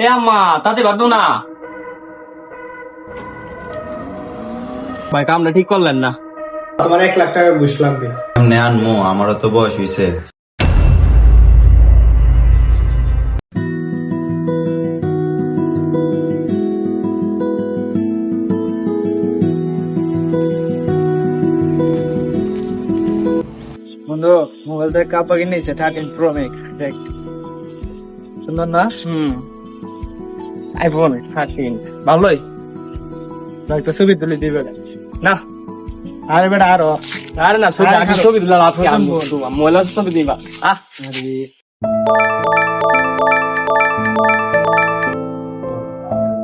এ আম্মা তাতে বাদ না ভাই, কামটা ঠিক করলেন না। তোমার 1 লাখ টাকা ঘুষ লাগবে। কেমনে আনমো, আমারও তো বয়স হইছে। বন্ধু, মোবাইল থেকে কাপা কিনেছে 13 Pro Max, দেখ সুন্দর না? আইফোন 13 ভালোই, একটা ছবি তুলে দিবে না। আরে বেটা আরো আরে না, ছবি আরে আগে ছাড়ো। ছবি দিলাম আপনি প্রথম আমি বল। মোবাইল ছবি দিবা।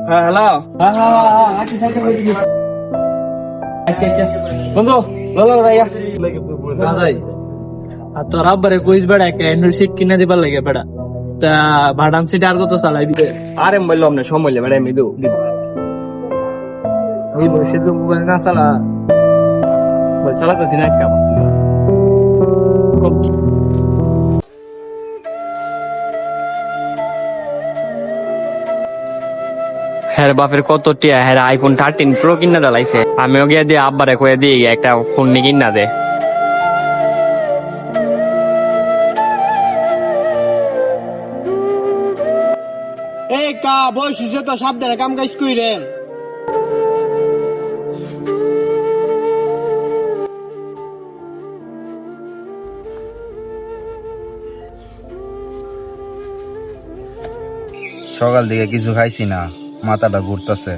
হ্যাঁ হ্যালো, বন্ধু বলো ভাইয়া। যাই আর তোর আব্বারে কইস বেড়া একটা অ্যান্ড্রয়েড সিট কিনে দিবার লাগে বেড়া, তা ভাড়াম সিট আর কত চালাইবি? আরে বললাম না, সময় লেবে আমি দিব। এই বয়সে তো মোবাইল না চালাস? চালাতেছি না একটা হ্যাঁ বাপের কত টিয়া, হ্যাঁ আইফোন 13 প্রো কিনা দালাইছে। আমিও গিয়ে দিয়ে আব্বারে কয়ে দিয়ে একটা ফোন নি কিনা দে। এই কা বয়স হইছে তো, সাবধানে কাম কাজ কইরেন। সকাল দিকে কিছু খাইছি না, মাথাটা ঘুরতেছে।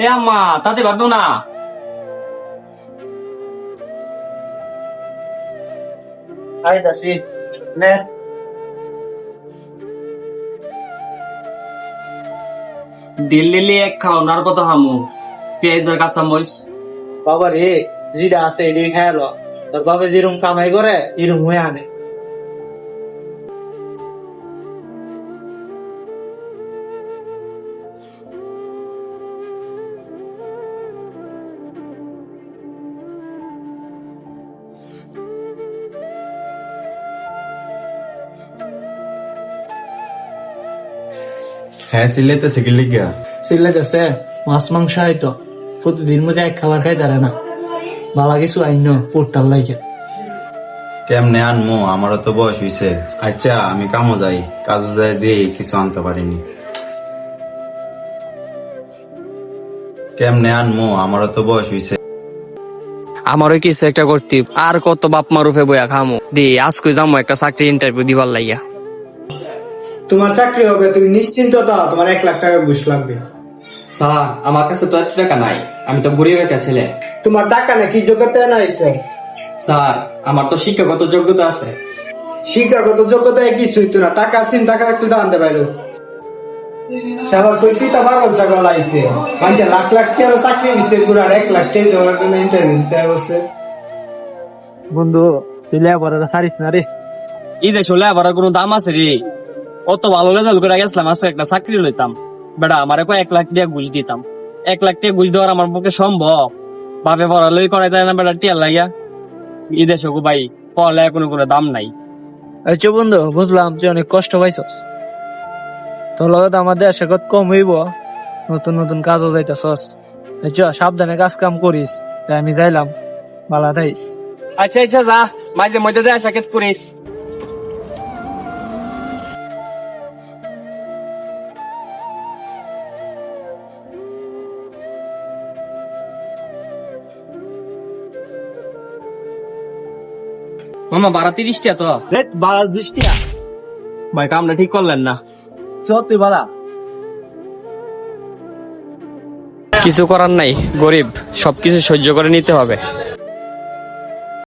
এ আম্মা তাতে বাদ না। আইতাছি নে। দিল্লি এক খাও নার কত হামু পেঁয়াজের কাঁচা মরিচ। বাবা রে, যেটা আছে এটাই খায়ালো। তোর বাবা যেরকম কামাই করে এরকম হয়ে আনে। হ্যাঁ, সিলেতেছে কি লিগা? সিলে যাচ্ছে মাছ মাংস হয়তো প্রতিদিন মধ্যে এক খাবার খাই দাঁড়ে না, ভালো কিছু আইন পোটটার লাগে। কেমনে আনমো, আমারও তো বয়স হইছে। আচ্ছা আমি কামো যাই, কাজে যাই দিয়ে কিছু আনতে পারিনি। কেমনে আনমো, আমারও তো বয়স হইছে। আমারও কিছু একটা করতে, আর কত বাপ মা রূপে বইয়া খামো দি। আজকে যাবো একটা চাকরি ইন্টারভিউ দিবার লাগিয়া। তোমার চাকরি হবে, তুমি নিশ্চিন্ত তো? তোমার 1 লাখ টাকা ঘুষ লাগবে। স্যার আমার কাছে তো এত টাকা নাই, আমি তো গরিব একটা ছেলে। তোমার টাকা না কি যোগ্যতা না হয়েছে? স্যার আমার তো শিক্ষাগত যোগ্যতা আছে। শিক্ষাগত যোগ্যতায় কিছুই তো না, টাকা চিন্তা করে একটু দাঁড়াতে পারো। সাবার কই তা পাগল ছাগল আইছে, মানে লাখ লাখ টাকা চাকরি দিচ্ছে, পুরো 1 লাখ টাকা দেওয়ার জন্য ইন্টারভিউ দিতে বসে। বন্ধু তুই লেবারটা সারিস না রে। এই দেশ হলে আবার কোনো দাম আছে রে? অত ভালো রেজাল্ট করে গেছিলাম, আজকে একটা চাকরি লইতাম। বেটা আমার 1 লাখ দিয়ে ঘুষ দিতাম। 1 লাখ দিয়ে ঘুষ দেওয়ার আমার পক্ষে সম্ভব? ভাবে পড়ালই করাই দেয় না বেটা টিয়ার লাগিয়া। এই দেশে গো ভাই পড়ালেখা কোনো দাম নাই। আচ্ছা বন্ধু, বুঝলাম তুই অনেক কষ্ট পাইছস, তোর লগত আমার দেশে কত কম হইব, নতুন নতুন কাজও যাইতেছস। আচ্ছা সাবধানে কাজ কাম করিস, তাই আমি যাইলাম, ভালো থাইস। আচ্ছা আচ্ছা যা, মাঝে মধ্যে দেয় সাকেত করিস। মামা ভাড়া 30 টাকা তো। ভাড়া 20 টাকা? ভাই কামটা ঠিক করলেন না। সত্যি ভাড়া? কিছু করার নাই, গরিব, সবকিছু সহ্য করে নিতে হবে।